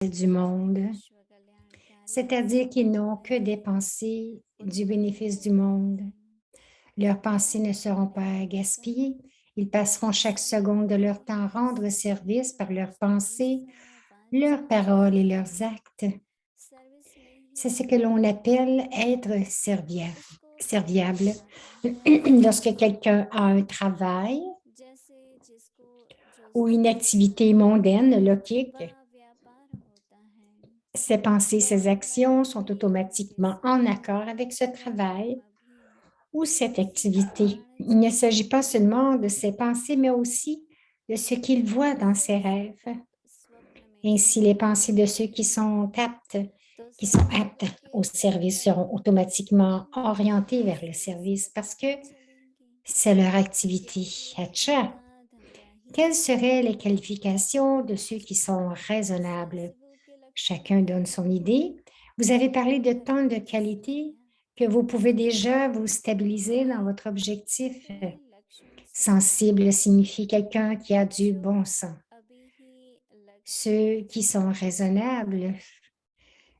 du monde, c'est-à-dire qu'ils n'ont que des pensées du bénéfice du monde. Leurs pensées ne seront pas gaspillées. Ils passeront chaque seconde de leur temps à rendre service par leurs pensées, leurs paroles et leurs actes. C'est ce que l'on appelle être serviable. Lorsque quelqu'un a un travail ou une activité mondaine, logique, ses pensées, ses actions sont automatiquement en accord avec ce travail ou cette activité. Il ne s'agit pas seulement de ses pensées, mais aussi de ce qu'il voit dans ses rêves. Ainsi, les pensées de ceux qui sont aptes au service seront automatiquement orientées vers le service parce que c'est leur activité. Atcha. Quelles seraient les qualifications de ceux qui sont raisonnables? Chacun donne son idée. Vous avez parlé de tant de qualités que vous pouvez déjà vous stabiliser dans votre objectif. Sensible signifie quelqu'un qui a du bon sens. Ceux qui sont raisonnables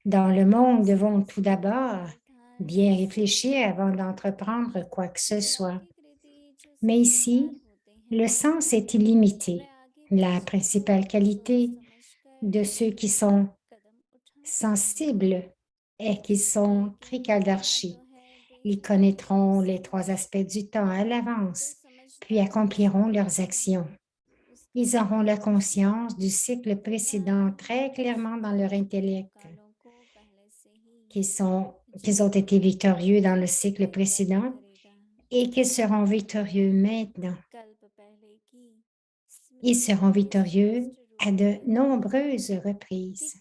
dans le monde devront tout d'abord bien réfléchir avant d'entreprendre quoi que ce soit. Mais ici, le sens est illimité. La principale qualité de ceux qui sont sensibles est qu'ils sont trikaldarshi. Ils connaîtront les 3 aspects du temps à l'avance, puis accompliront leurs actions. Ils auront la conscience du cycle précédent très clairement dans leur intellect, qu'ils ont été victorieux dans le cycle précédent et qu'ils seront victorieux maintenant. Ils seront victorieux à de nombreuses reprises.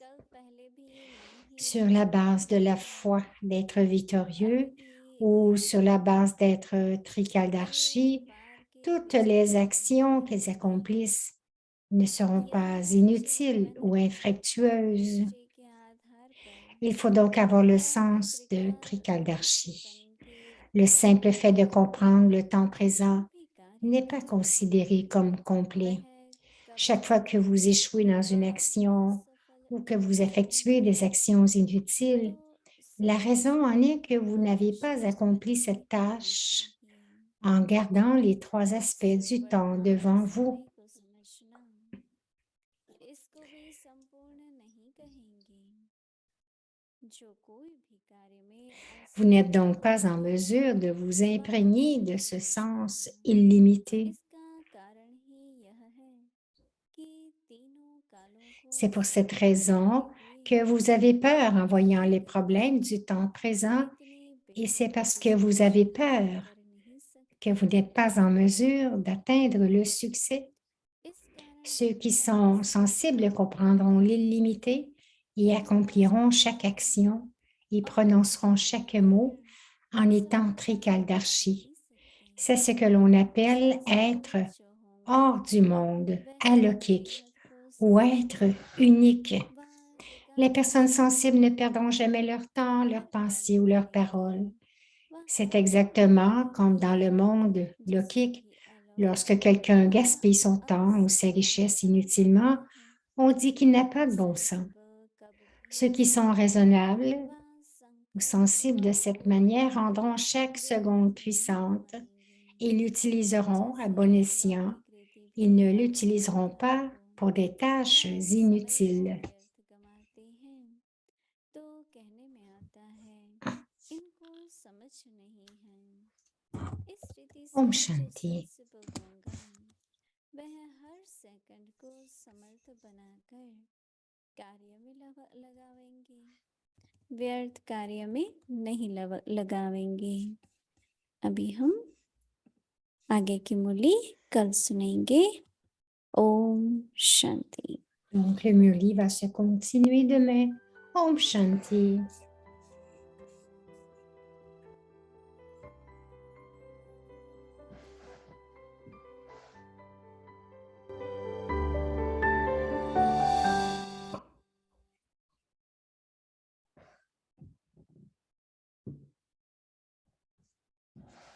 Sur la base de la foi d'être victorieux ou sur la base d'être trikaldarshi, toutes les actions qu'ils accomplissent ne seront pas inutiles ou infructueuses. Il faut donc avoir le sens de trikaldarshi. Le simple fait de comprendre le temps présent n'est pas considéré comme complet. Chaque fois que vous échouez dans une action ou que vous effectuez des actions inutiles, la raison en est que vous n'avez pas accompli cette tâche en gardant les 3 aspects du temps devant vous. Vous n'êtes donc pas en mesure de vous imprégner de ce sens illimité. C'est pour cette raison que vous avez peur en voyant les problèmes du temps présent et c'est parce que vous avez peur que vous n'êtes pas en mesure d'atteindre le succès. Ceux qui sont sensibles comprendront l'illimité et accompliront chaque action et prononceront chaque mot en étant trikaldarshi. C'est ce que l'on appelle être hors du monde, alokik, ou être unique. Les personnes sensibles ne perdront jamais leur temps, leurs pensées ou leurs paroles. C'est exactement comme dans le monde lokik. Lorsque quelqu'un gaspille son temps ou ses richesses inutilement, on dit qu'il n'a pas de bon sens. Ceux qui sont raisonnables ou sensibles de cette manière rendront chaque seconde puissante et l'utiliseront à bon escient. Ils ne l'utiliseront pas pour des tâches inutiles. Om Shanti. व्यर्थ कार्य में नहीं लगावेंगे। अभी हम आगे की मुरली कल सुनेंगे। ओम Shanti. Donc, le murli va se continuer demain. Om Shanti.